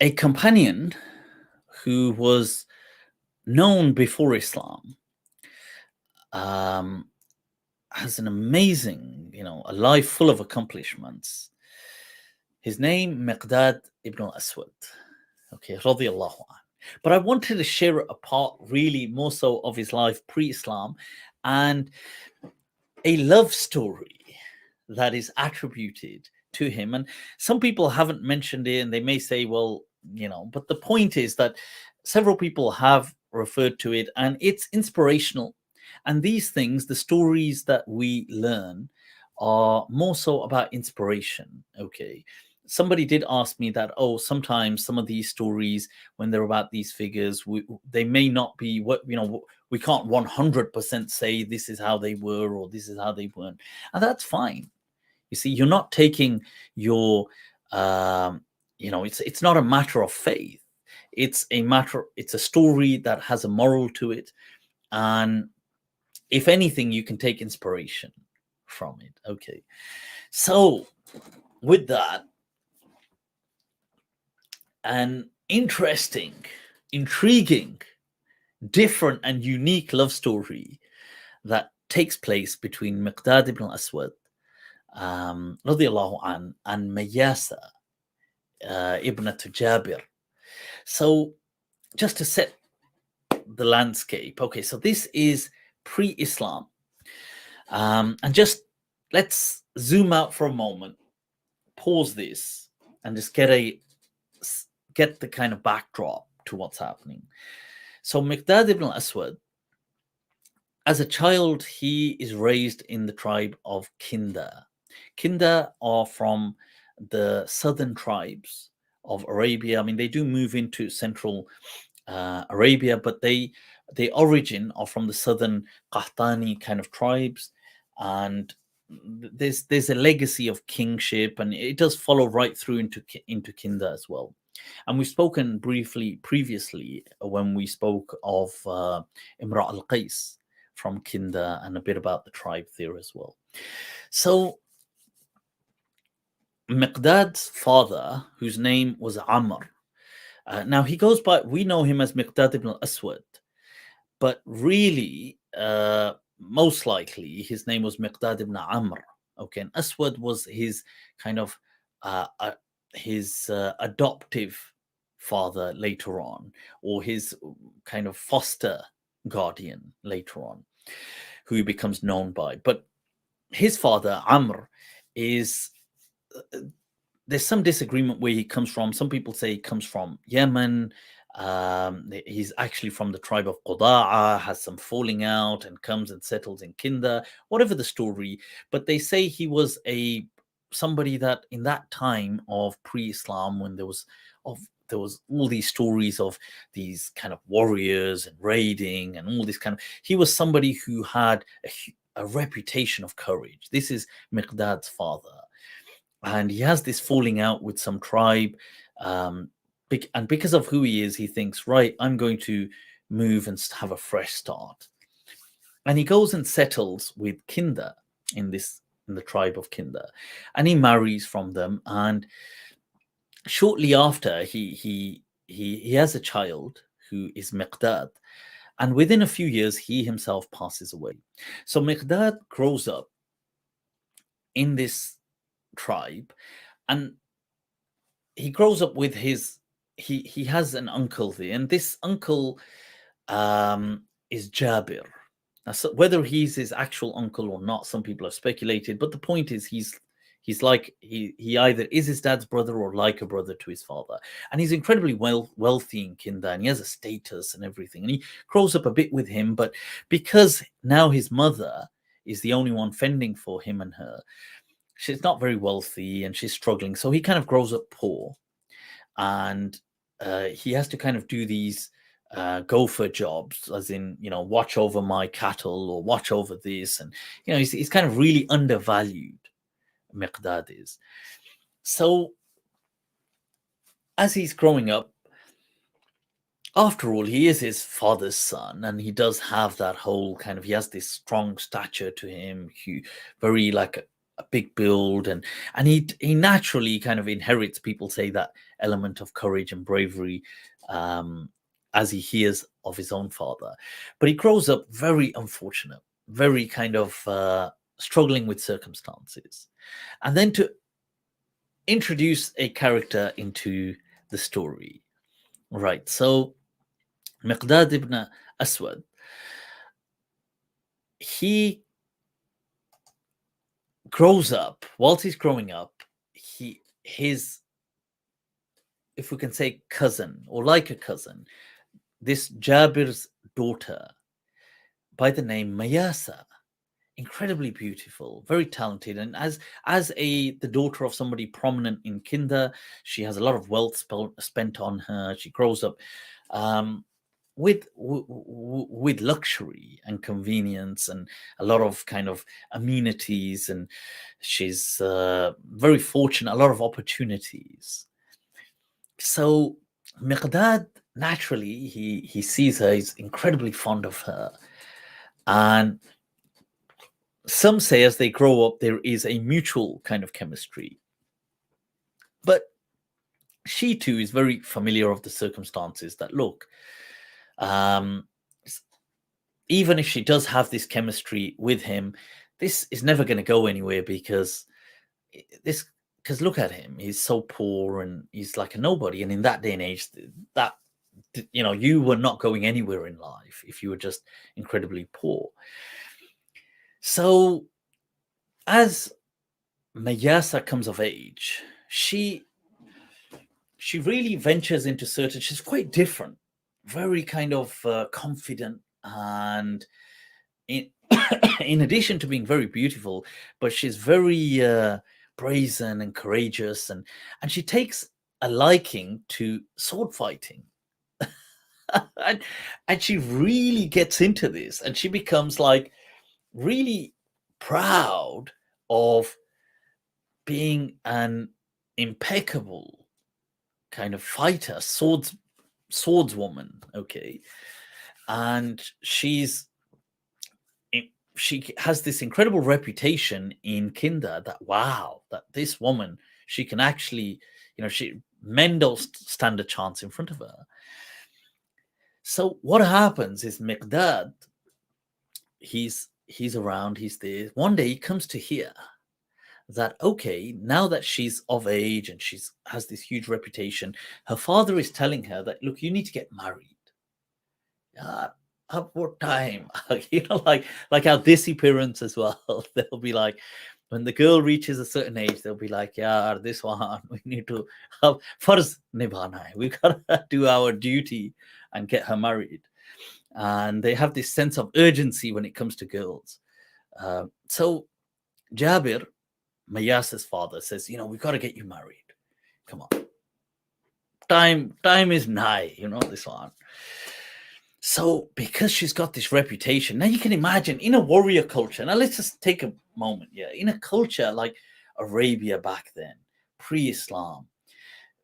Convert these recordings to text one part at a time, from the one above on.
a companion who was known before Islam, um, has an amazing, a life full of accomplishments. His name, Miqdad ibn al-Aswad. Okay, radiyallahu anh. But I wanted to share a part really more so of his life pre-Islam and a love story that is attributed to him. And some people haven't mentioned it and they may say, well, but the point is that several people have referred to it and it's inspirational. And these things, the stories that we learn, are more so about inspiration. Okay. Somebody did ask me that, oh, sometimes some of these stories, when they're about these figures, they may not be what, we can't 100% say this is how they were or this is how they weren't. And that's fine. You see, you're not taking your, it's not a matter of faith. It's a story that has a moral to it. And if anything, you can take inspiration from it. Okay. So with that, an interesting, intriguing, different and unique love story that takes place between Miqdad ibn al-Aswad radiallahu an, and Mayyasa ibn Jabir. So just to set the landscape, okay, so this is pre-Islam. And just let's zoom out for a moment, pause this, and just get the kind of backdrop to what's happening. So Miqdad ibn al-Aswad, as a child, he is raised in the tribe of Kinda. Kinda are from the southern tribes of Arabia. I mean, they do move into central Arabia, but they origin are from the southern Qahtani kind of tribes, and there's a legacy of kingship, and it does follow right through into Kinda as well. And we've spoken briefly previously when we spoke of Imra al-Qais from Kinda and a bit about the tribe there as well. So Miqdad's father, whose name was Amr, now he goes by, we know him as Miqdad ibn al-Aswad, but really, most likely, his name was Miqdad ibn Amr. Okay, and Aswad was his kind of his adoptive father later on, or his kind of foster guardian later on, who he becomes known by. But his father, Amr, is there's some disagreement where he comes from. Some people say he comes from Yemen. He's actually from the tribe of Quda'a, has some falling out and comes and settles in Kinda, whatever the story. But they say he was somebody that in that time of pre-Islam, when there was all these stories of these kind of warriors and raiding and all this kind of, he was somebody who had a reputation of courage. This is Miqdad's father. And he has this falling out with some tribe. And because of who he is, he thinks, right, I'm going to move and have a fresh start. And he goes and settles with Kinda in the tribe of Kinda. And he marries from them. And shortly after, he has a child who is Miqdad. And within a few years, he himself passes away. So Miqdad grows up in this tribe, and he grows up with he has an uncle there, and this uncle is Jabir. Now, so whether he's his actual uncle or not, some people have speculated, but the point is he's like he either is his dad's brother or like a brother to his father, and he's incredibly wealthy in Kinda, and he has a status and everything, and he grows up a bit with him. But because now his mother is the only one fending for him and her, she's not very wealthy and she's struggling. So he kind of grows up poor, and he has to kind of do these gopher jobs, as in, watch over my cattle or watch over this. And, he's kind of really undervalued, Miqdad is. So as he's growing up, after all, he is his father's son, and he does have that whole kind of, he has this strong stature to him, very like a big build, and he naturally kind of inherits, people say, that element of courage and bravery, as he hears of his own father. But he grows up very unfortunate, very kind of struggling with circumstances. And then to introduce a character into the story, right? So Miqdad ibn Aswad, he grows up. Whilst he's growing up, his, if we can say, cousin, or like a cousin, this Jabir's daughter by the name Mayyasa, incredibly beautiful, very talented, and as the daughter of somebody prominent in Kinda, she has a lot of wealth spent on her. She grows up with luxury and convenience and a lot of kind of amenities, and she's very fortunate, a lot of opportunities. So Miqdad, naturally, he sees her, he's incredibly fond of her, and some say as they grow up there is a mutual kind of chemistry. But she too is very familiar of the circumstances that, look, um, even if she does have this chemistry with him, this is never going to go anywhere, because look at him, he's so poor and he's like a nobody. And in that day and age, that, you were not going anywhere in life if you were just incredibly poor. So as Mayyasa comes of age, she really ventures into certain, she's quite different, very kind of confident, and in, in addition to being very beautiful, but she's very brazen and courageous, and she takes a liking to sword fighting. and she really gets into this, and she becomes like really proud of being an impeccable kind of fighter, swordswoman, okay. And she has this incredible reputation in Kinda that, wow, that this woman, she can actually, men don't stand a chance in front of her. So what happens is Miqdad, he's around, he's there. One day he comes to hear that, okay, now that she's of age and she's has this huge reputation, her father is telling her that, look, you need to get married. At what time? like our Desi parents as well. They'll be like, when the girl reaches a certain age, they'll be like, yeah, this one, we need to have farz nibhana hai. We gotta do our duty and get her married. And they have this sense of urgency when it comes to girls. So Jabir, Mayyasa's father, says, we've got to get you married. Come on. Time is nigh, this one. So because she's got this reputation, now you can imagine in a warrior culture. Now let's just take a moment. Yeah, in a culture like Arabia back then, pre-Islam,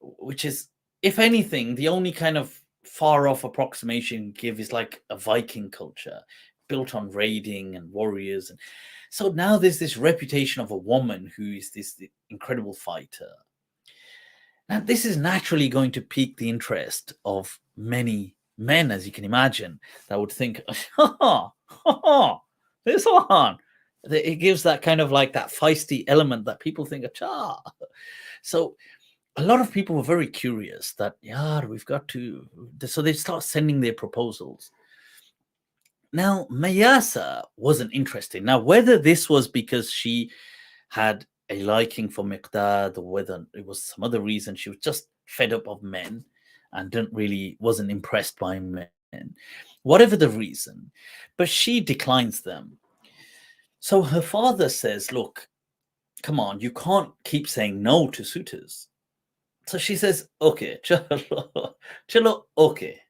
which is, if anything, the only kind of far off approximation give is like a Viking culture built on raiding and warriors. And so now there's this reputation of a woman who is this incredible fighter. Now this is naturally going to pique the interest of many men, as you can imagine, that would think, this one. It gives that kind of like that feisty element that people think, cha. So a lot of people were very curious that, we've got to. So they start sending their proposals. Now, Mayyasa wasn't interested. Now, whether this was because she had a liking for Miqdad, or whether it was some other reason, she was just fed up of men and wasn't impressed by men, whatever the reason, but she declines them. So her father says, look, come on, you can't keep saying no to suitors. So she says, okay, chalo, okay.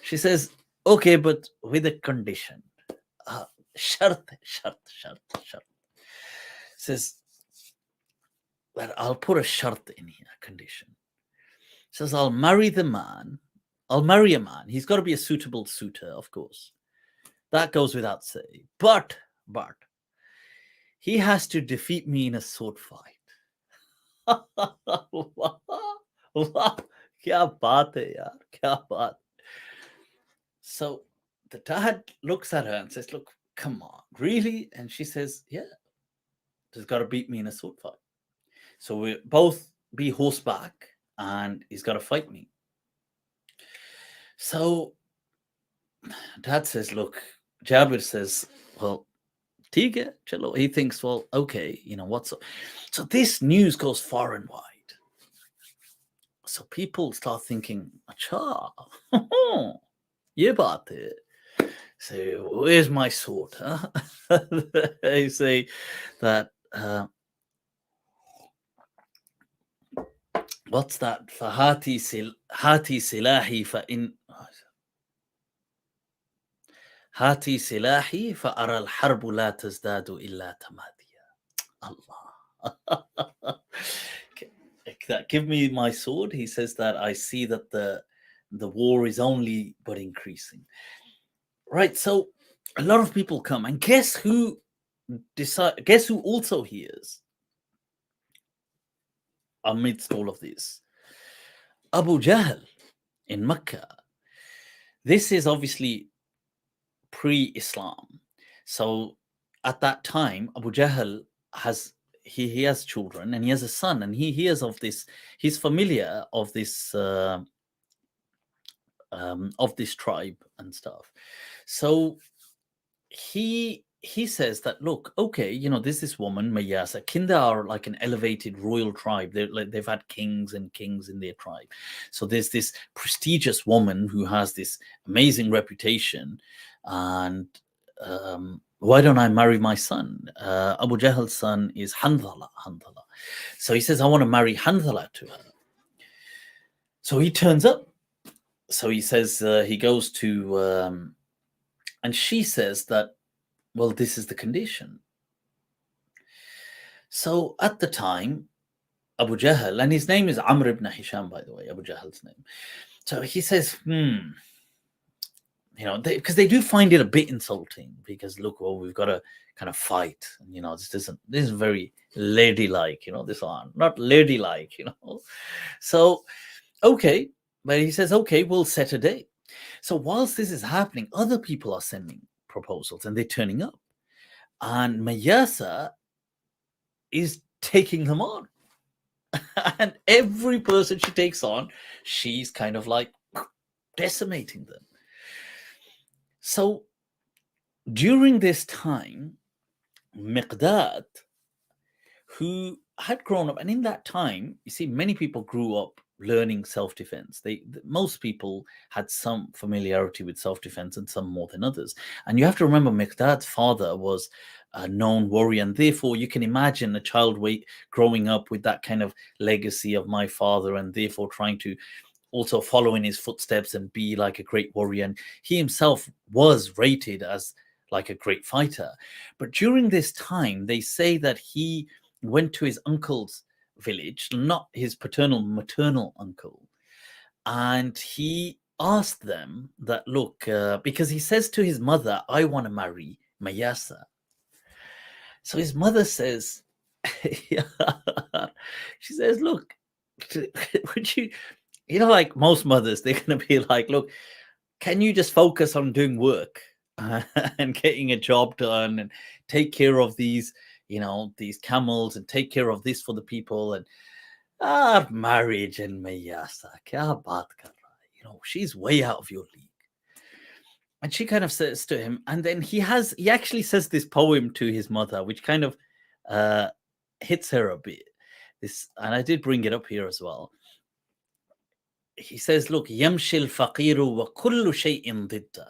She says, okay, but with a condition. Shart. Says that I'll put a shart in here, condition. Says I'll marry a man. He's got to be a suitable suitor, of course. That goes without saying. But he has to defeat me in a sword fight. वाह, वाह, क्या बात है यार, क्या बात. So the dad looks at her and says, look, come on, really? And she says, yeah, he's got to beat me in a sword fight. So we both be horseback and he's got to fight me. So dad says, look, Jabir says, well, Tiga, chalo. He thinks, well, okay, what's up? So this news goes far and wide. So people start thinking, acha, ye baat hai. So where's my sword? Huh? They say that, what's that? Fahati silahi fa in hati silahi fa ara al harbu la tazdadu illa tamadiya. Allah. Give me my sword. He says that I see that the war is only but increasing. Right. So a lot of people come, and guess who also hears amidst all of this? Abu Jahl in Mecca. This is obviously pre-Islam. So at that time, Abu Jahl has he has children and he has a son, and he hears of this. He's familiar of this tribe and stuff. So he says that, look, okay, there's this woman Mayyasa. Kinda are like an elevated royal tribe. They've had kings and kings in their tribe. So there's this prestigious woman who has this amazing reputation, and why don't I marry my son? Abu Jahl's son is Handhala. So he says, I want to marry Handhala to her. So he turns up. So he says he goes to, and she says that, well, this is the condition. So at the time, Abu Jahl, and his name is Amr ibn Hisham, by the way, Abu Jahl's name. So he says, because they do find it a bit insulting, because look, well, we've got to kind of fight, and this is very ladylike, this one, not ladylike, So, okay, but he says, okay, we'll set a date. So whilst this is happening, other people are sending proposals and they're turning up, and Mayyasa is taking them on. And every person she takes on, she's kind of like decimating them. So during this time, Miqdad, who had grown up, and in that time, you see, many people grew up learning self-defense. Most people had some familiarity with self-defense, and some more than others. And you have to remember, Miqdad's father was a known warrior, and therefore you can imagine a child growing up with that kind of legacy of my father, and therefore trying to also follow in his footsteps and be like a great warrior. And he himself was rated as like a great fighter. But during this time, they say that he went to his uncle's village, not his maternal uncle, and he asked them that, look, because he says to his mother, I want to marry Mayyasa. So his mother says, she says, look, would you, like most mothers, they're going to be like, look, can you just focus on doing work and getting a job done and take care of these, these camels, and take care of this for the people, and marriage and Mayyasa, kya baat kar raha hai? She's way out of your league. And she kind of says to him, and then he actually says this poem to his mother, which kind of hits her a bit. And I did bring it up here as well. He says, look, يمشي الفقير وكل شيء ضده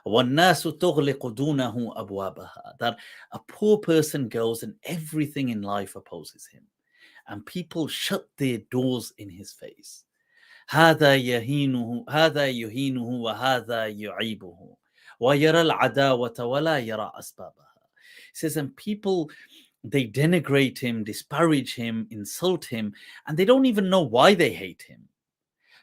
والناس تغلق دونه أبوابها. That a poor person goes and everything in life opposes him, and people shut their doors in his face. هذا يهينه وهذا يعيبه ويرى العداوة ولا يرى أسبابها. He says, and people, they denigrate him, disparage him, insult him, and they don't even know why they hate him.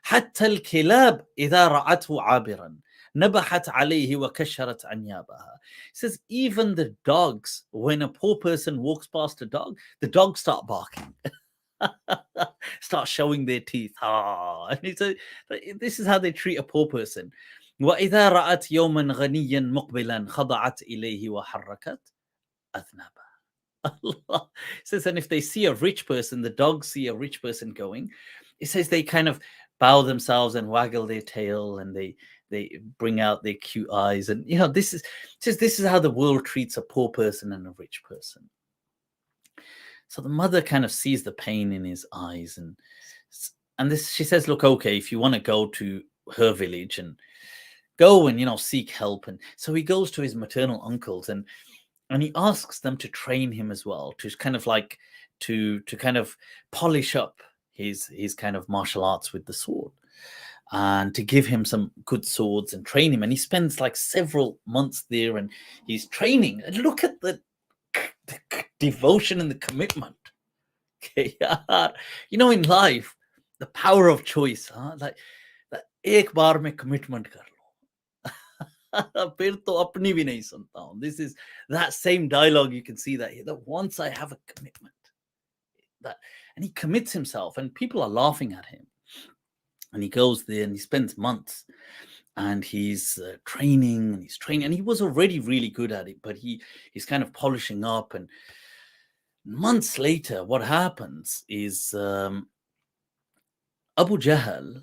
حتى الكلاب إذا رأته عابرا نبحت عليه وكشرت أنيابها. It says even the dogs, when a poor person walks past a dog, the dogs start barking. Start showing their teeth. And this is how they treat a poor person. وإذا رأت يوما غنيا مقبلا خضعت إليه وحركت أذنابها. Allah says, and if they see a rich person, the dogs see a rich person going, it says they kind of bow themselves and waggle their tail, and they bring out their cute eyes. And this is how the world treats a poor person and a rich person. So the mother kind of sees the pain in his eyes, and this, she says, look, okay, if you want to go to her village and go and seek help. And so he goes to his maternal uncles, and he asks them to train him as well, to kind of like to kind of polish up his kind of martial arts with the sword, and to give him some good swords and train him. And he spends like several months there, and he's training. And look at the devotion and the commitment. Okay, in life, the power of choice, like एक बार में commitment कर लो, फिर तो अपनी भी नहीं सुनता हूँ. This is that same dialogue. You can see that here, that once I have a commitment, and he commits himself, and people are laughing at him, and he goes there and he spends months, and he's training, and he was already really good at it, but he's kind of polishing up. And months later, what happens is Abu Jahl,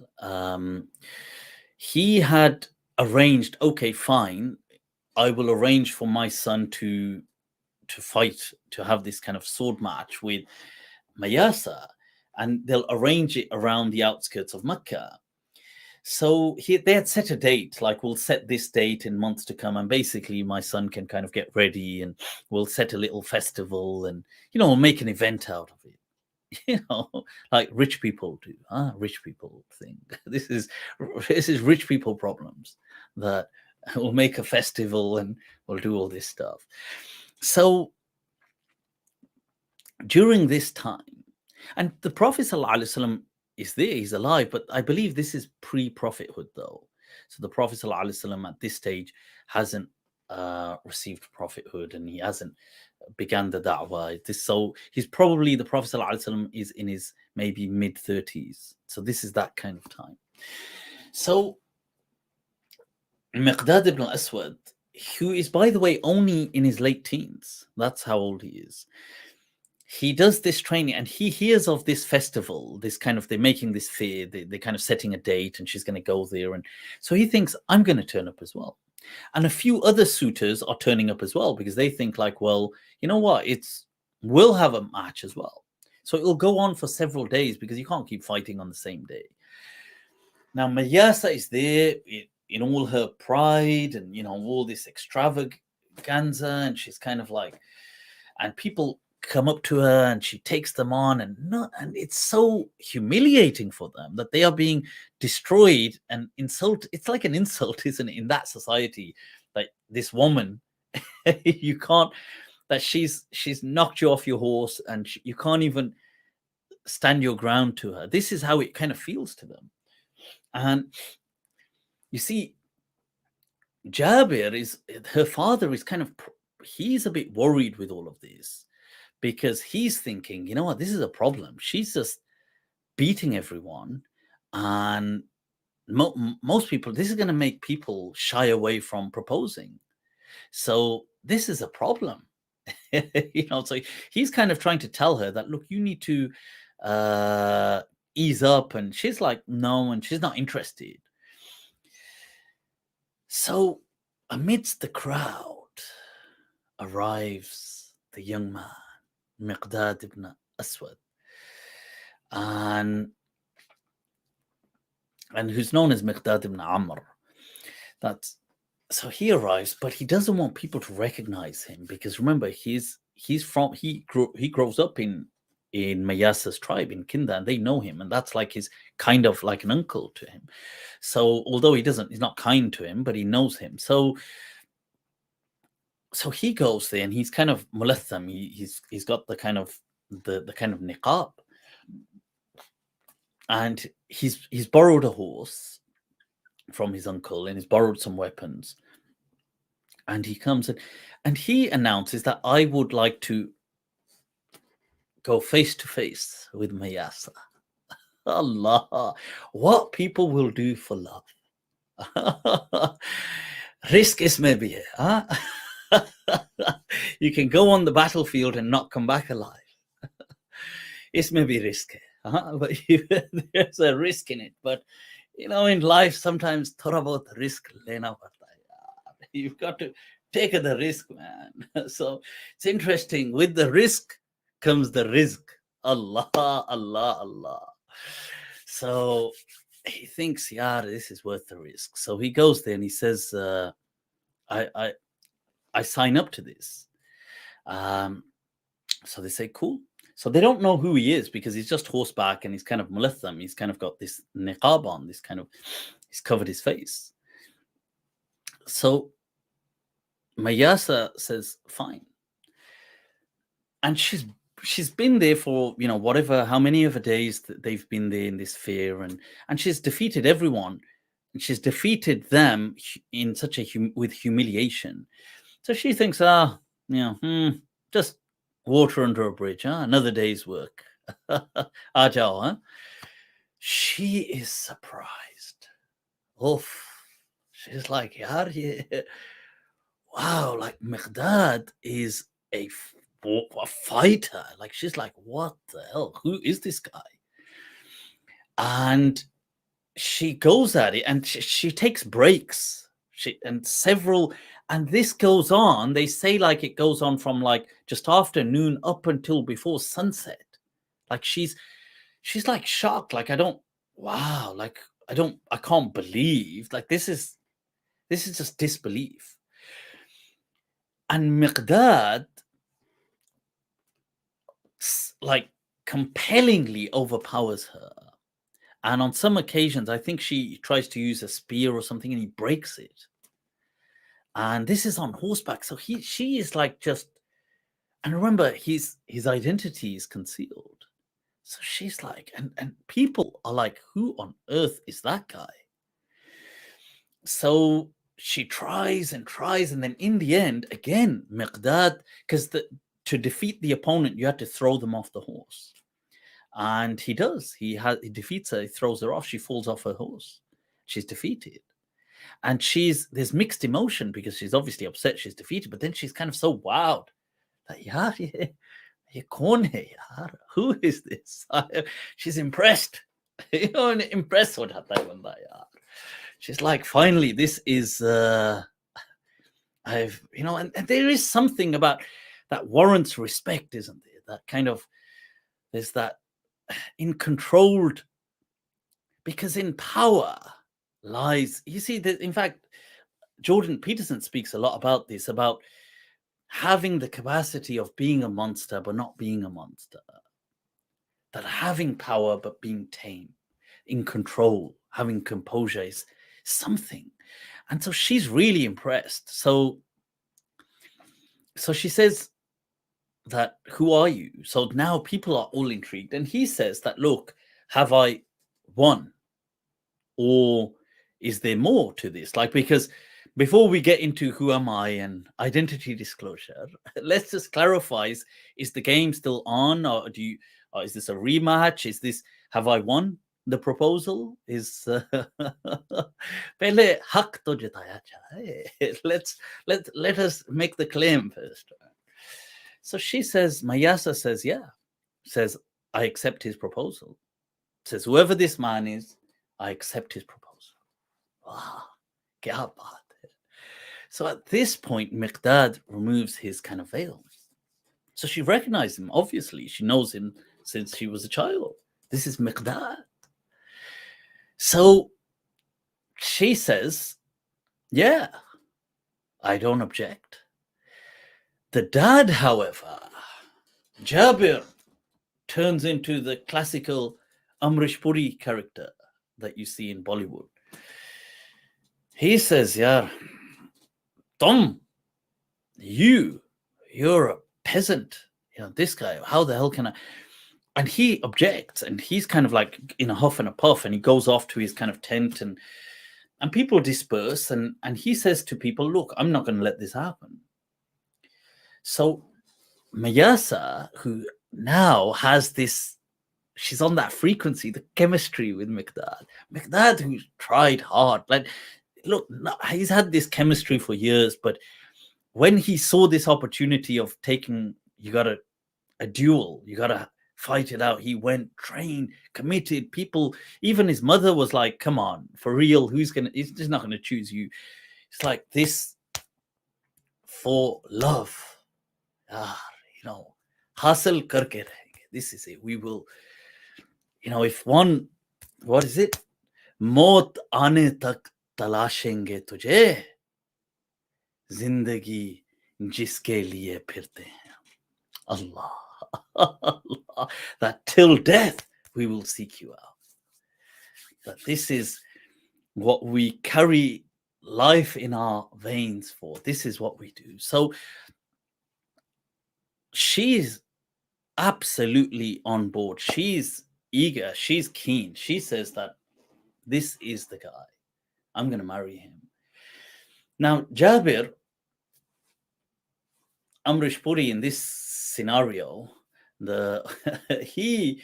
he had arranged, okay, fine, I will arrange for my son to fight, to have this kind of sword match with Mayyasa, and they'll arrange it around the outskirts of Mecca. So they had set a date, like, we'll set this date in months to come, and basically my son can kind of get ready, and we'll set a little festival, and we'll make an event out of it. Like rich people do, rich people think. This is rich people problems, that we'll make a festival and we'll do all this stuff. So during this time, and the Prophet ﷺ is there, he's alive, but I believe this is pre-prophethood though. So the Prophet ﷺ at this stage hasn't received prophethood, and he hasn't began the da'wah. So he's probably, the Prophet ﷺ is in his maybe mid-30s. So this is that kind of time. So Miqdad ibn Aswad, who is, by the way, only in his late teens, that's how old he is, he does this training, and he hears of this festival, this kind of, they're making this fair, they're kind of setting a date, and she's going to go there. And so he thinks, I'm going to turn up as well. And a few other suitors are turning up as well, because they think like, well, you know what, we'll have a match as well. So it'll go on for several days, because you can't keep fighting on the same day. Now Mayyasa is there in all her pride and all this extravaganza, and she's kind of like, and people come up to her and she takes them on, and it's so humiliating for them that they are being destroyed and insulted. It's like an insult, isn't it, in that society, like this woman, you can't, that she's knocked you off your horse, and you can't even stand your ground to her. This is how it kind of feels to them. And you see, Jabir is, her father is kind of, he's a bit worried with all of this, because he's thinking, you know what, this is a problem. She's just beating everyone, and most people, this is going to make people shy away from proposing. So this is a problem. So he's kind of trying to tell her that, look, you need to ease up. And she's like, no, and she's not interested. So amidst the crowd arrives the young man, Miqdad ibn Aswad, and who's known as Miqdad ibn Amr. So he arrives, but he doesn't want people to recognize him, because remember, he grows up in Mayyasa's tribe in Kinda, and they know him, and that's like his kind of like an uncle to him. So although he's not kind to him, but he knows him. So he goes there, and he's kind of mulatham. He's got the kind of the kind of niqab, and he's borrowed a horse from his uncle and he's borrowed some weapons. And he comes in and he announces that I would like to go face to face with Mayyasa. Allah, what people will do for love. Risk is maybe, huh? You can go on the battlefield and not come back alive. It's maybe risky, but there's a risk in it. But in life, sometimes thoda bahut risk lena padta hai. You've got to take the risk, man. So it's interesting. With the risk comes the rizq. Allah, Allah, Allah. So he thinks, yeah, this is worth the risk. So he goes there and he says, I sign up to this. So they say, cool. So they don't know who he is because he's just horseback and he's kind of mulatham. He's kind of got this niqab on, he's covered his face. So Mayyasa says, fine. And she's been there for, whatever, how many of the days that they've been there in this fear. And she's defeated everyone. And she's defeated them in such with humiliation. So she thinks, just water under a bridge, another day's work. Ajao, huh? She is surprised. Oof. She's like, yaar, yeah. Wow, like Miqdad is a fighter. Like, she's like, what the hell? Who is this guy? And she goes at it and she takes breaks. And this goes on. They say like it goes on from like just after noon up until before sunset. Like she's like shocked. Like, I can't believe. Like, this is just disbelief. And Miqdad like compellingly overpowers her. And on some occasions, I think she tries to use a spear or something and he breaks it. And this is on horseback. So she is like just, and remember, his identity is concealed. So she's like, and people are like, who on earth is that guy? So she tries and tries. And then in the end, again, Miqdad, because to defeat the opponent, you had to throw them off the horse. And he does. He defeats her. He throws her off. She falls off her horse. She's defeated. And there's mixed emotion because she's obviously upset she's defeated, but then she's kind of so wowed that, yaar, ye kaun hai, yaar? Who is this? She's impressed. And impressed ho jata hai banda, yaar. She's like, finally, this is, and there is something about that warrants respect, isn't there? That kind of, there's that in controlled, because in power lies, you see, that in fact, Jordan Peterson speaks a lot about this, about having the capacity of being a monster, but not being a monster. That having power, but being tame, in control, having composure is something. And so she's really impressed. So she says that, who are you? So now people are all intrigued. And he says that, look, have I won? Or is there more to this? Like, because before we get into who am I and identity disclosure, let's just clarify, is the game still on? Or is this a rematch? Have I won the proposal? Pehle haq to jitaya chahe. Let us make the claim first. So she says, Mayyasa says, yeah. Says, I accept his proposal. Says, whoever this man is, I accept his proposal. Wow, kya baat hai. So at this point, Miqdad removes his kind of veil. So she recognized him. Obviously, she knows him since she was a child. This is Miqdad. So she says, yeah, I don't object. The dad, however, Jabir, turns into the classical Amrish Puri character that you see in Bollywood. He says, yaar, you're a peasant. This guy, how the hell can I? And he objects, and he's kind of like in a huff and a puff, and he goes off to his kind of tent, and And people disperse, and he says to people, look, I'm not going to let this happen. So Mayyasa, who now has this, she's on that frequency, the chemistry with Miqdad, who's tried hard. Like, look, he's had this chemistry for years, but when he saw this opportunity of taking, you got a duel, you got to fight it out, he went, trained, committed. People, even his mother was like, come on, for real, he's just not going to choose you. It's like this for love. Hasil karke rahenge. This is it. We will, if one, what is it? Maut aane tak talashenge tujhe, zindagi jiske liye phirte hain. Allah. Allah. That till death we will seek you out. That this is what we carry life in our veins for. This is what we do. So she's absolutely on board. She's eager. She's keen. She says that this is the guy. I'm going to marry him. Now, Jabir, Amrish Puri, in this scenario, he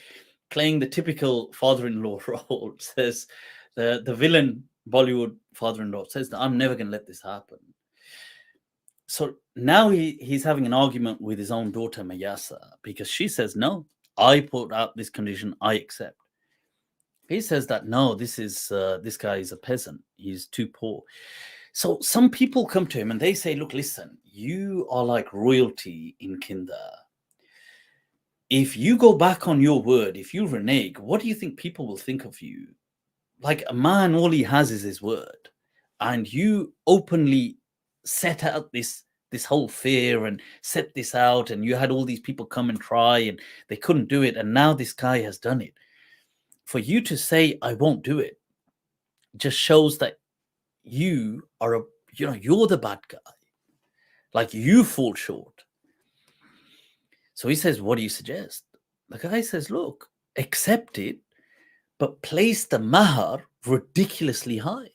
playing the typical father-in-law role, says the villain Bollywood father-in-law says that I'm never going to let this happen. So now he's having an argument with his own daughter Mayyasa, because she says, no, I put out this condition, I accept. He says that no, this guy is a peasant, he's too poor. So some people come to him and they say, look, listen, you are like royalty in Kinda. If you go back on your word, if you renege, what do you think people will think of you? Like, a man, all he has is his word, and you openly set out this whole fear and set this out, and you had all these people come and try and they couldn't do it, and now this guy has done it. For you to say I won't do it just shows that you are you're the bad guy. Like, you fall short. So he says, what do you suggest? The guy says, look, accept it, but place the mahar ridiculously high.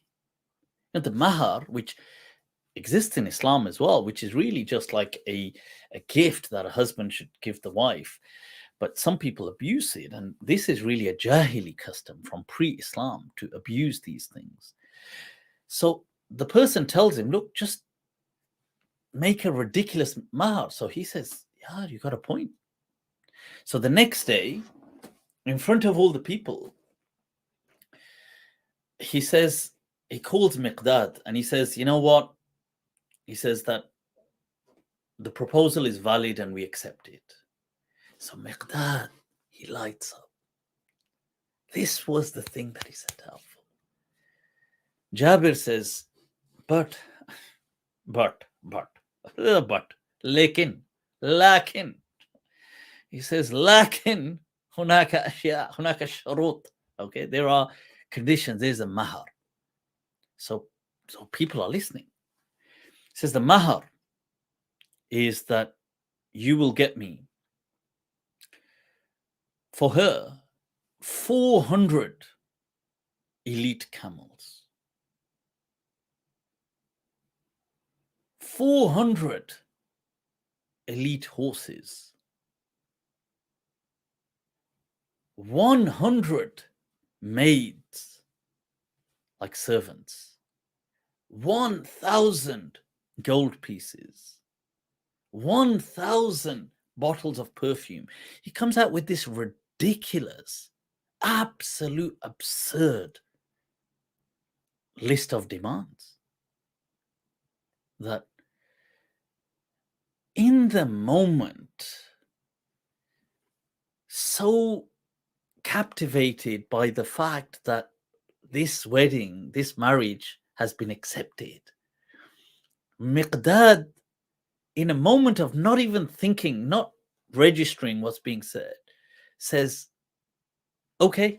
The mahar, which exists in Islam as well, which is really just like a gift that a husband should give the wife. But some people abuse it. And this is really a jahili custom from pre-Islam, to abuse these things. So the person tells him, look, just make a ridiculous mahar. So he says, yeah, you got a point. So the next day, in front of all the people, he calls Miqdad and he says, you know what? He says that the proposal is valid and we accept it. So Miqdad, he lights up. This was the thing that he set out for. Jabir says, but, lakin. He says, lakin, hunaka ashya, hunaka sharut. Okay, there are conditions, there's a mahar. So people are listening. He says the mahar is that you will get me, for her, 400 elite camels, 400 elite horses, 100 maids, like servants, 1,000 gold pieces, 1,000 bottles of perfume. He comes out with this ridiculous, absolute absurd list of demands that in the moment, so captivated by the fact that this wedding, this marriage has been accepted, Miqdad, in a moment of not even thinking, not registering what's being said, says, okay.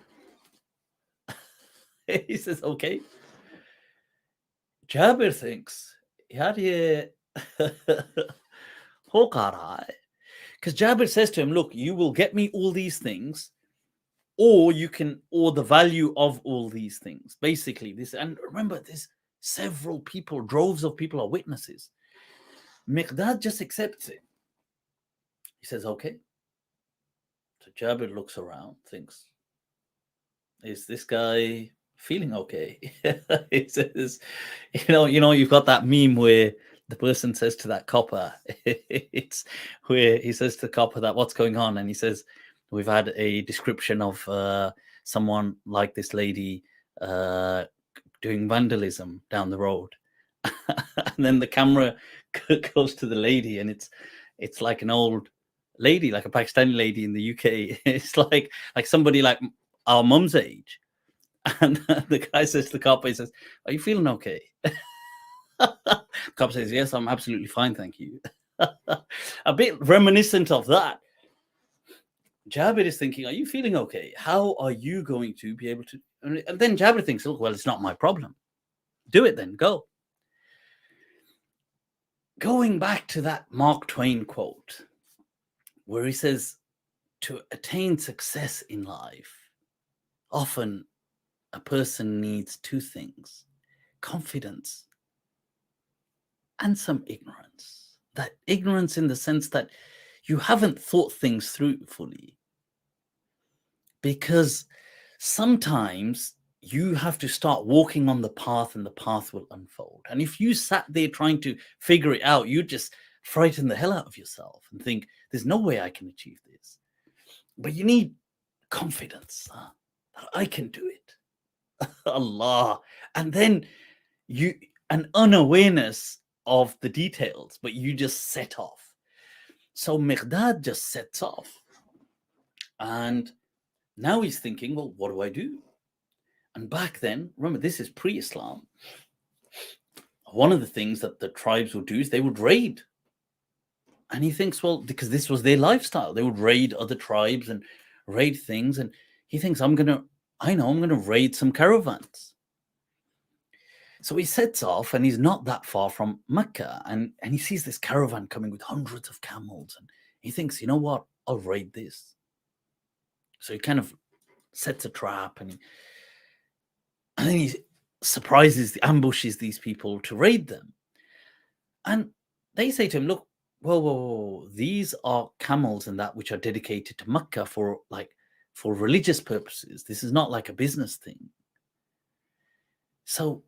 He says, okay. Jabir thinks, yaar ye ho ka raha hai. Because Jabir says to him, look, you will get me all these things, or you can, or the value of all these things. Basically, this, and remember, there's several people, droves of people are witnesses. Miqdad just accepts it. He says, okay. So Jabir looks around, thinks, is this guy feeling okay? He says, you've got that meme where the person says to that copper, it's where he says to the copper that what's going on, and he says, we've had a description of someone like this lady doing vandalism down the road. And then the camera goes to the lady, and it's like an old lady, like a Pakistani lady in the UK. It's like somebody like our mum's age. And the guy says to the cop, he says, are you feeling okay? Cop says, yes, I'm absolutely fine, thank you. A bit reminiscent of that. Jabir is thinking, are you feeling okay? How are you going to be able to? And then Jabir thinks, look, well, it's not my problem. Do it then, go. Going back to that Mark Twain quote, where he says, to attain success in life, often a person needs two things: confidence and some ignorance. That ignorance in the sense that you haven't thought things through fully. Because sometimes you have to start walking on the path and the path will unfold. And if you sat there trying to figure it out, you just frighten the hell out of yourself and think, there's no way I can achieve this. But you need confidence that I can do it. Allah. And then an unawareness of the details, but you just set off. So Miqdad just sets off. And now he's thinking, well, what do I do? And back then, remember, this is pre-Islam. One of the things that the tribes would do is they would raid. And he thinks, well, because this was their lifestyle, they would raid other tribes and raid things. And he thinks, I'm going to raid some caravans. So he sets off, and he's not that far from Mecca. And he sees this caravan coming with hundreds of camels. And he thinks, you know what? I'll raid this. So he kind of sets a trap, and then he ambushes these people to raid them. And they say to him, look, whoa, these are camels and that which are dedicated to Mecca for religious purposes. This is not like a business thing. So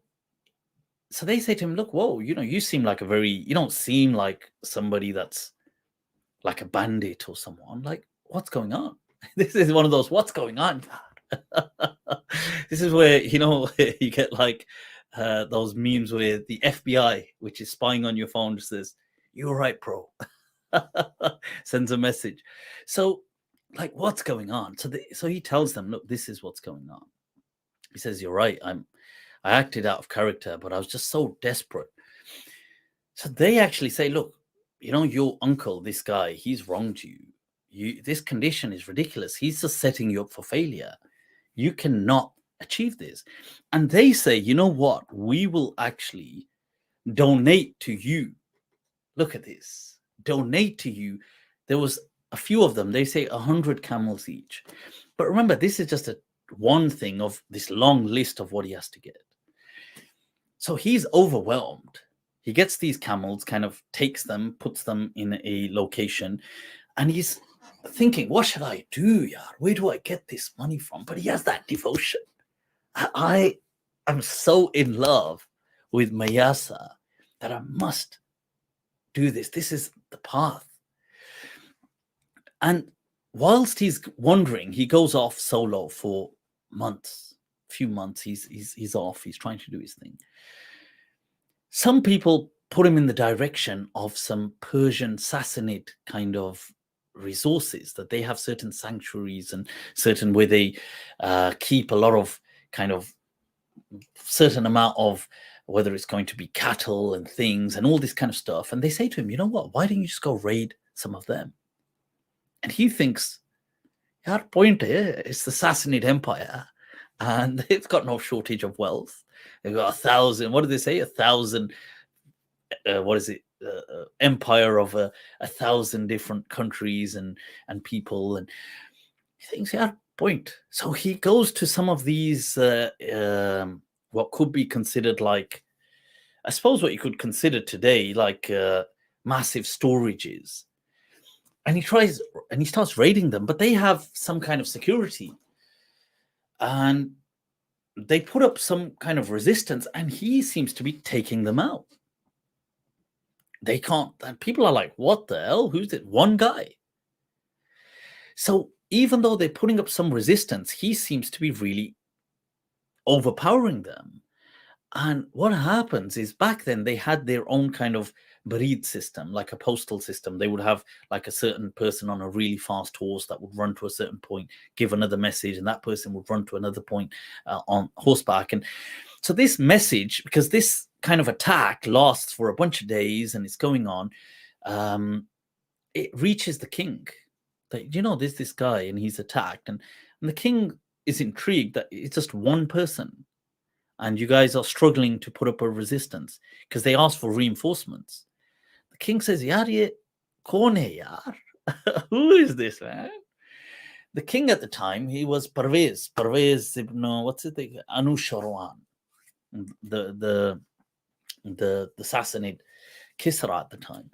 they say to him, look, whoa, you seem like you don't seem like somebody that's like a bandit or someone. Like, what's going on? This is one of those, what's going on? This is where, you get like those memes where the FBI, which is spying on your phone, says, you're right, bro. Sends a message. So, like, what's going on? So he tells them, look, this is what's going on. He says, you're right. I acted out of character, but I was just so desperate. So they actually say, look, your uncle, this guy, he's wronged you. This condition is ridiculous. He's just setting you up for failure. You cannot achieve this. And they say, you know what? We will actually donate to you. Look at this. Donate to you. There was a few of them. They say 100 camels each. But remember, this is just one thing of this long list of what he has to get. So he's overwhelmed. He gets these camels, kind of takes them, puts them in a location, and he's thinking, what should I do, yaar? Where do I get this money from? But he has that devotion. I am so in love with Mayyasa that I must do this. This is the path. And whilst he's wandering, he goes off solo for few months. He's off. He's trying to do his thing. Some people put him in the direction of some Persian Sassanid kind of resources, that they have certain sanctuaries and certain where they keep a lot of kind of certain amount of, whether it's going to be cattle and things and all this kind of stuff. And they say to him, you know what, why don't you just go raid some of them? And he thinks, yeah, point here, it's the Sassanid Empire and they've got no shortage of wealth. They've got 1,000, what do they say? 1,000, empire of 1,000 different countries and people. And he thinks, yeah, point. So he goes to some of these, what could be considered like, I suppose what you could consider today, like massive storages. And he tries and he starts raiding them, but they have some kind of security. And they put up some kind of resistance, and he seems to be taking them out. They can't, and people are like, what the hell? Who's it? One guy. So even though they're putting up some resistance, he seems to be really overpowering them. And what happens is back then they had their own kind of barid system, like a postal system. They would have like a certain person on a really fast horse that would run to a certain point, give another message, and that person would run to another point on horseback. And so this message, because this kind of attack lasts for a bunch of days and it's going on, it reaches the king. That, there's this guy and he's attacked, and the king is intrigued that it's just one person. And you guys are struggling to put up a resistance because they ask for reinforcements. The king says, Yaar, ye kaun hai yaar? Who is this, man? The king at the time, he was Parvez ibn, what's it? Anusharwan, the Sassanid Kisra at the time.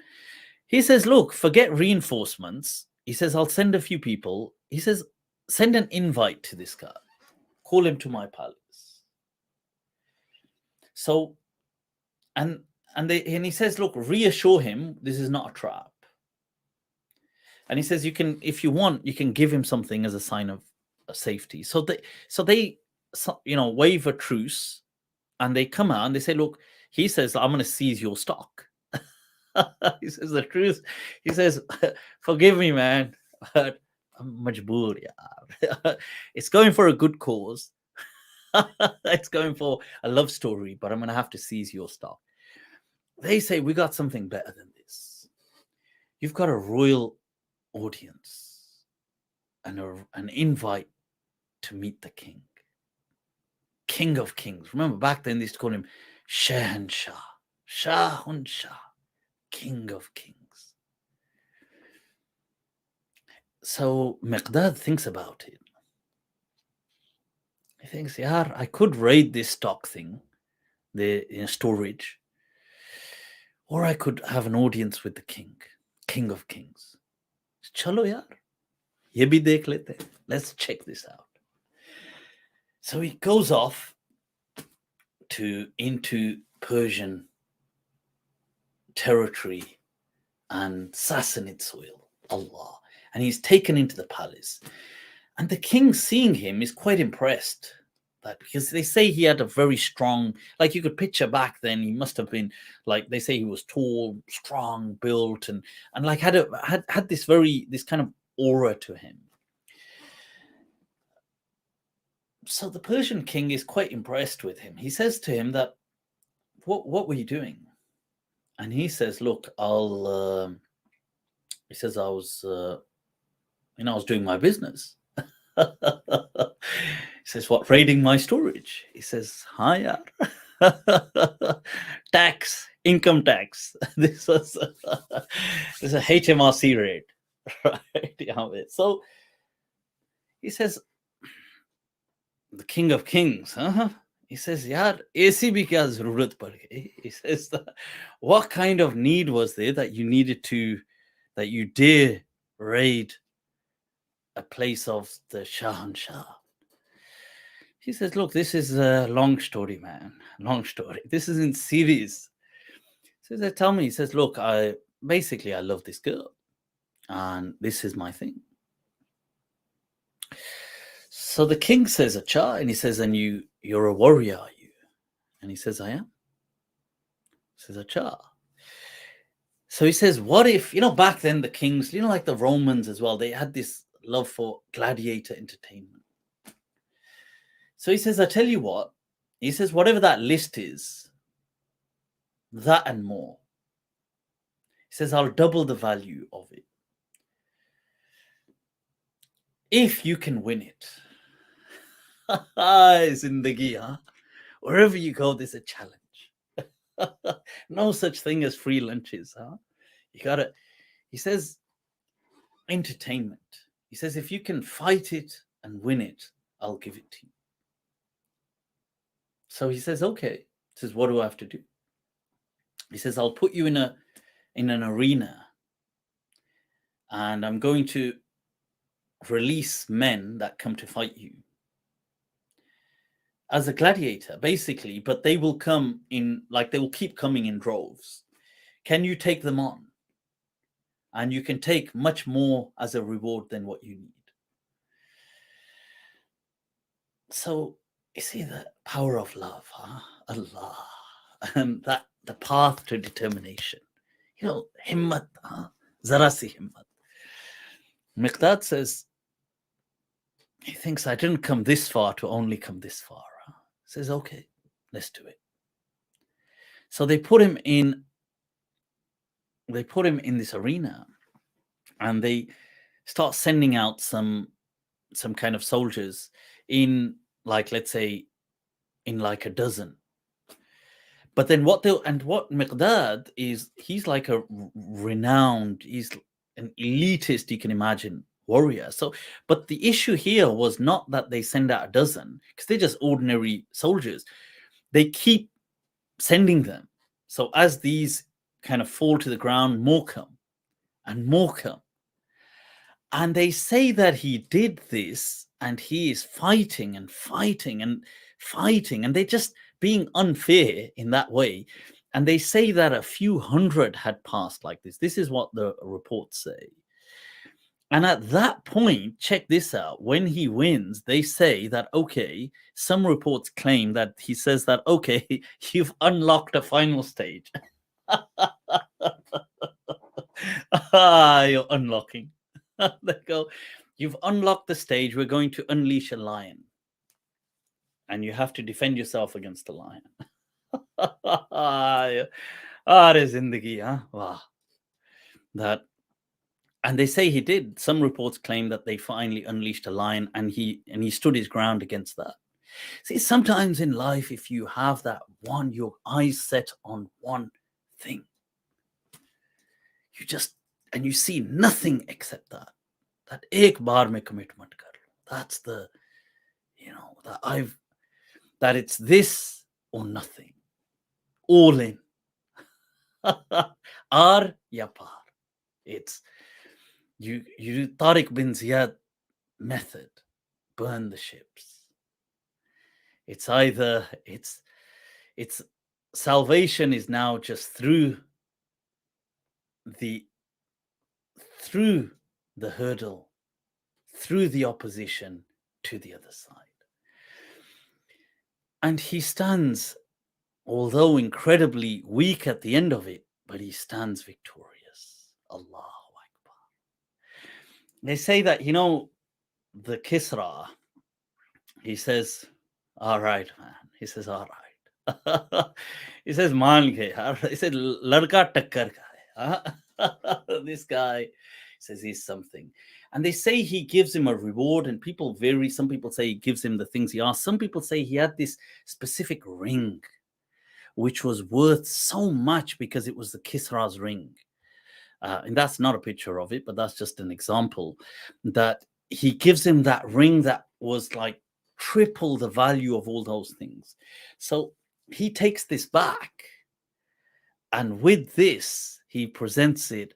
He says, look, forget reinforcements. He says, I'll send a few people. He says, send an invite to this guy. Call him to my palace. So, and he says, look, reassure him this is not a trap. And he says, you can, if you want, you can give him something as a sign of safety. So they waive a truce, and they come out and they say, look, he says, I'm going to seize your stock. He says the truth. He says, forgive me, man, but I'm majboor, yaar. It's going for a good cause. It's going for a love story, but I'm going to have to seize your stock. They say, we got something better than this. You've got a royal audience and an invite to meet the king. King of kings. Remember, back then they used to call him Shahanshah. Shahunshah. King of kings. So Miqdad thinks about it. He thinks, yaar, I could raid this stock thing, the storage, or I could have an audience with the king of kings. Chalo yaar, ye bhi dekh lete. Let's check this out. So he goes off into Persian territory and Sassanid soil, Allah, and he's taken into the palace. And the king, seeing him, is quite impressed. Because they say he had a very strong, like you could picture back then, he must have been, like they say he was tall, strong, built, and like had this kind of aura to him. So the Persian king is quite impressed with him. He says to him that, what were you doing? And he says, look, I was doing my business. He says, what, raiding my storage? He says, hi, yaar. Tax, income tax. This is a HMRC raid, right? So he says, the king of kings, huh? He says, yaar, aisi bhi kya zarurat pad gayi? He says, what kind of need was there that you dare raid a place of the Shahanshah? He says, look, this is a long story, man. Long story. This isn't serious. He says, tell me. He says, look, I love this girl, and this is my thing. So the king says, acha, and he says, and you're a warrior, are you? And he says, I am. He says, acha. So he says, what if, back then the kings, like the Romans as well, they had this love for gladiator entertainment. So he says, I tell you what, he says, whatever that list is, that and more. He says, I'll double the value of it if you can win it. Zindagi, huh? Wherever you go, there's a challenge. No such thing as free lunches, huh? He says, entertainment. He says, if you can fight it and win it, I'll give it to you. So he says, okay. He says, what do I have to do? He says, I'll put you in an arena, and I'm going to release men that come to fight you as a gladiator, basically, but they will come in, like, they will keep coming in droves. Can you take them on? And you can take much more as a reward than what you need. So you see the power of love, huh? Allah. And that the path to determination. You know, himmat, huh? Zarasi himmat. Miqdad says, he thinks, I didn't come this far to only come this far. Huh? Says, okay, let's do it. So they put him in this arena, and they start sending out some kind of soldiers in, like, let's say, in like a dozen. But then what Miqdad is, he's like a renowned, he's an elitist, you can imagine, warrior. So, but the issue here was not that they send out a dozen, because they're just ordinary soldiers. They keep sending them. So as these kind of fall to the ground, more come and more come. And they say that he did this, and he is fighting and fighting and fighting, and they're just being unfair in that way. And they say that a few hundred had passed like this. This is what the reports say. And at that point, check this out, when he wins, they say that, okay, some reports claim that he says that, okay, you've unlocked a final stage. You're unlocking. They go, you've unlocked the stage, we're going to unleash a lion. And you have to defend yourself against the lion. Zindagi, huh? Wow. That, and they say he did. Some reports claim that they finally unleashed a lion, and he stood his ground against that. See, sometimes in life, if you have that one, your eyes set on one thing, you see nothing except that. That ek baar mein commitment kar lo. That's the, that it's this or nothing. All in. Ar ya par. It's you Tariq bin Ziyad method. Burn the ships. It's either it's salvation is now just through the hurdle, through the opposition to the other side. And he stands, although incredibly weak at the end of it, but he stands victorious. Allahu Akbar. They say that, the Kisra, he says, all right, man. He says, all right. He says, maan ke. He said, ladka takkar ka hai. This guy says he's something. And they say he gives him a reward, and people vary. Some people say he gives him the things he asked. Some people say he had this specific ring, which was worth so much because it was the Kisra's ring. And that's not a picture of it, but that's just an example, that he gives him that ring that was like triple the value of all those things. So he takes this back, and with this, he presents it,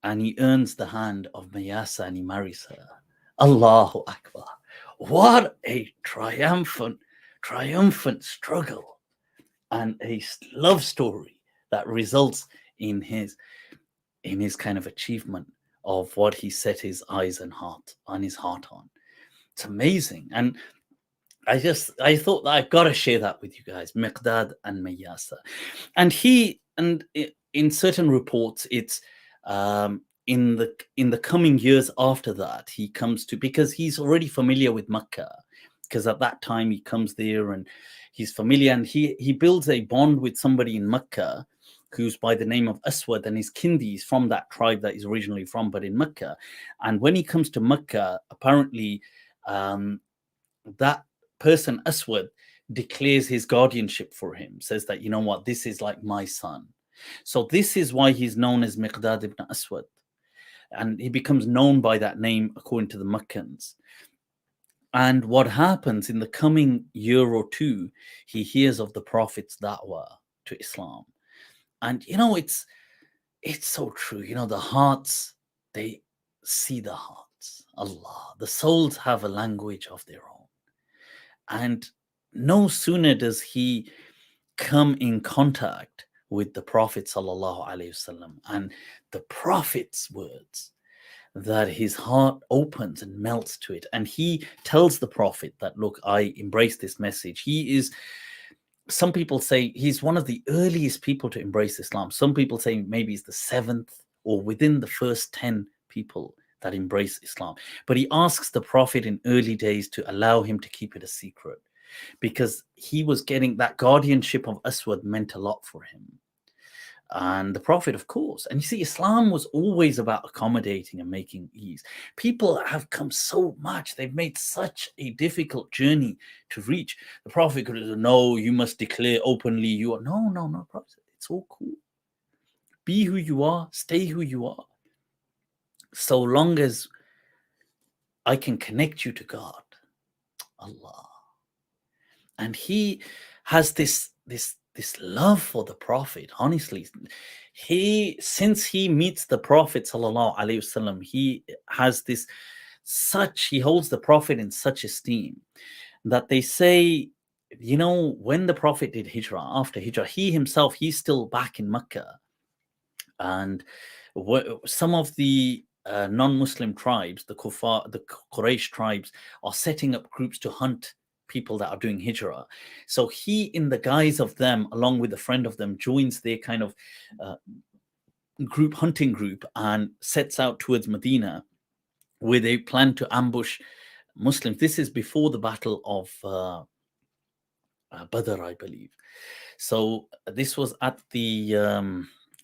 and he earns the hand of Mayyasa, and he marries her. Allahu Akbar. What a triumphant struggle, and a love story that results in his kind of achievement of what he set his eyes and heart on. It's amazing. And I thought that I've got to share that with you guys, Miqdad and Mayyasa. And in certain reports, it's in the coming years after that, he comes to, because he's already familiar with Mecca, because at that time he comes there and he's familiar, and he builds a bond with somebody in Mecca who's by the name of Aswad, and his kindi is from that tribe that he's originally from, but in Mecca. And when he comes to Mecca, apparently that person, Aswad, declares his guardianship for him, says that, you know what, this is like my son. So this is why he's known as Miqdad ibn Aswad. And he becomes known by that name according to the Meccans. And what happens in the coming year or two, he hears of the Prophet's da'wah to Islam. And it's so true. The hearts, they see the hearts. Allah. The souls have a language of their own. And no sooner does he come in contact with the Prophet sallallahu alaihi wasallam and the Prophet's words, that his heart opens and melts to it. And he tells the Prophet that, look, I embrace this message. He is, some people say he's one of the earliest people to embrace Islam. Some people say maybe he's the seventh or within the first 10 people that embrace Islam. But he asks the Prophet in early days to allow him to keep it a secret, because he was getting that guardianship of Aswad meant a lot for him. And the Prophet, of course. And you see, Islam was always about accommodating and making ease. People have come so much. They've made such a difficult journey to reach. The Prophet could have said, no, you must declare openly you are. No, Prophet. It's all cool. Be who you are. Stay who you are. So long as I can connect you to God, Allah. And he has this love for the Prophet. Honestly, since he meets the Prophet sallallahu alaihi wasallam, he has he holds the Prophet in such esteem that they say, when the Prophet did Hijrah, after Hijrah, he's still back in Mecca, and some of the non-Muslim tribes, the Quraysh tribes, are setting up groups to hunt people that are doing hijrah. So he, in the guise of them, along with a friend of them, joins their kind of hunting group and sets out towards Medina, where they plan to ambush Muslims. This is before the battle of Badr, I believe. So this was at the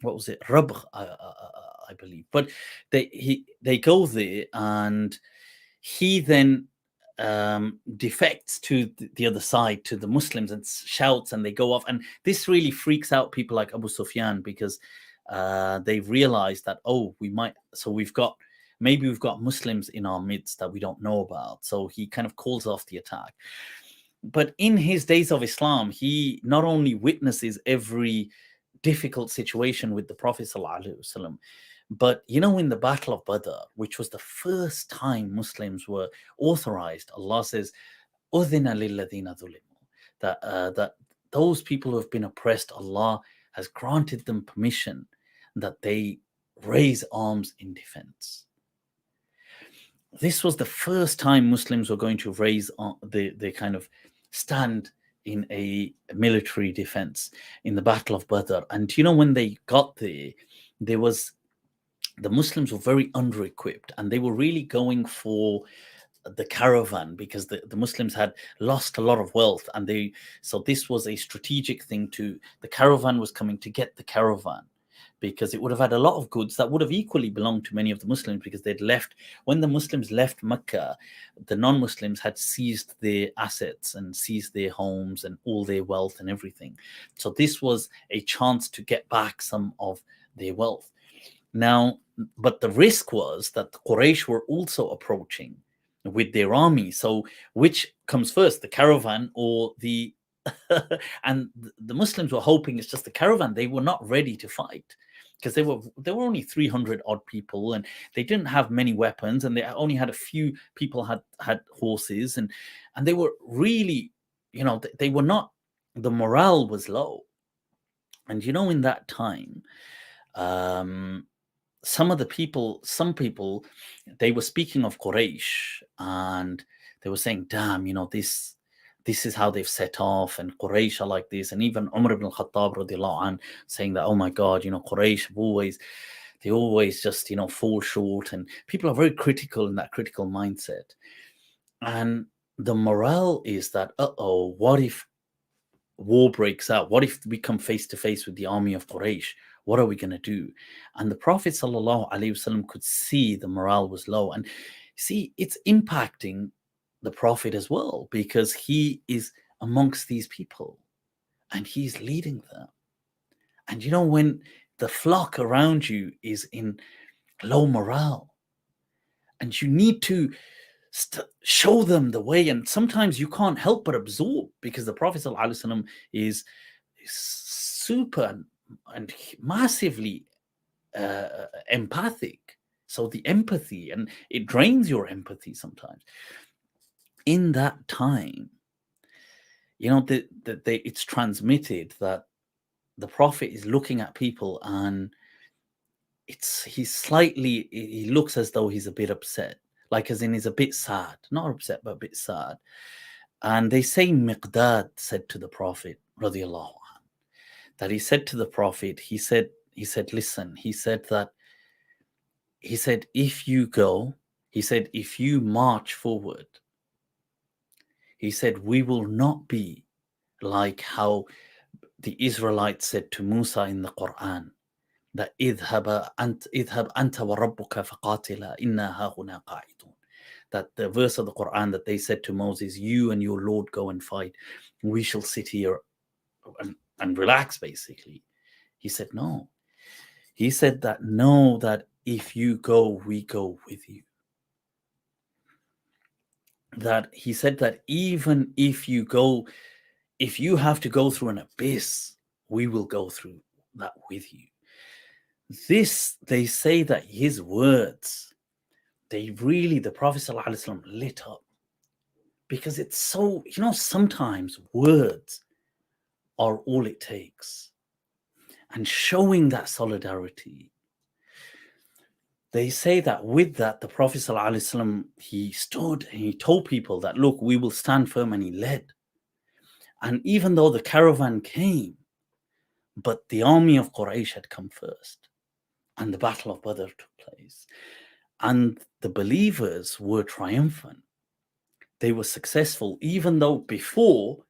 what was it, Rabgh, I believe. But they go there, and he then defects to the other side, to the Muslims, and shouts, and they go off. And this really freaks out people like Abu Sufyan, because they've realized that, we've got Muslims in our midst that we don't know about. So he kind of calls off the attack. But in his days of Islam, he not only witnesses every difficult situation with the Prophet ﷺ, but in the Battle of Badr, which was the first time Muslims were authorized, Allah says, "Udhina lilladhina dhulimu," that those people who have been oppressed, Allah has granted them permission that they raise arms in defense. This was the first time Muslims were going to raise the kind of stand in a military defense in the Battle of Badr. And when they got there, the Muslims were very under-equipped, and they were really going for the caravan, because the Muslims had lost a lot of wealth, and so this was a strategic thing. The caravan was coming to get the caravan, because it would have had a lot of goods that would have equally belonged to many of the Muslims, because when the Muslims left Mecca, the non-Muslims had seized their assets and seized their homes and all their wealth and everything. So this was a chance to get back some of their wealth. Now, but the risk was that the Quraysh were also approaching with their army. So which comes first, the caravan or the and the Muslims were hoping it's just the caravan. They were not ready to fight, because there were only 300 odd people, and they didn't have many weapons, and they only had a few people had horses, and they were really, they were not, the morale was low. And in that time, some people, they were speaking of Quraysh, and they were saying, damn, this is how they've set off, and Quraysh are like this. And even Umar ibn al-Khattab radiallahu anh saying that, oh my God, Quraysh they always just, fall short. And people are very critical, in that critical mindset. And the morale is that, what if war breaks out? What if we come face to face with the army of Quraysh? What are we going to do? And the Prophet sallallahu alaihi wasallam could see the morale was low. And see, it's impacting the Prophet as well, because he is amongst these people and he's leading them. And when the flock around you is in low morale, and you need to show them the way. And sometimes you can't help but absorb, because the Prophet ﷺ is super and massively empathic. So the empathy, and it drains your empathy sometimes. In that time, it's transmitted that the Prophet is looking at people, and he looks as though he's a bit upset, like as in he's a bit sad, not upset, but a bit sad. And they say Miqdad said to the Prophet, radiallahu anh, that he said to the Prophet, he said, listen, he said, if you march forward, he said, we will not be like how the Israelites said to Musa in the Quran, that idhab anta wa rabbuka faqatila inna hahuna qa'idun. That the verse of the Quran that they said to Moses, you and your Lord go and fight, we shall sit here and relax, basically. He said, no. He said that, no, that if you go, we go with you. That he said that even if you have to go through an abyss, we will go through that with you. They say that his words, the Prophet ﷺ lit up, because it's so, sometimes words are all it takes. And showing that solidarity, they say that with that, the Prophet ﷺ, he stood and he told people that, look, we will stand firm, and he led. And even though the caravan came, but the army of Quraysh had come first, and the Battle of Badr took place, and the believers were triumphant. They were successful, even though before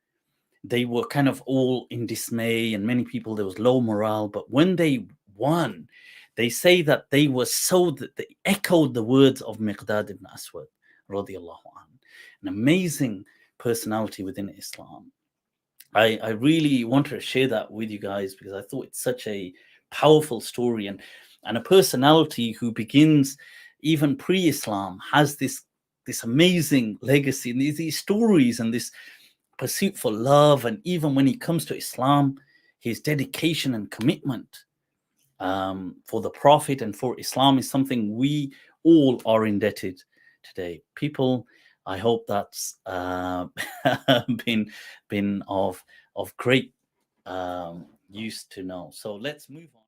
they were kind of all in dismay, and many people, there was low morale. But when they won, they say that they were so that they echoed the words of Miqdad ibn Aswad, radiallahu anhu, an amazing personality within Islam. I really wanted to share that with you guys, because I thought it's such a powerful story, and a personality who begins even pre-Islam, has this amazing legacy, and these stories, and this pursuit for love. And even when he comes to Islam, his dedication and commitment for the Prophet and for Islam is something we all are indebted today. People, I hope that's been of great use to know. So let's move on.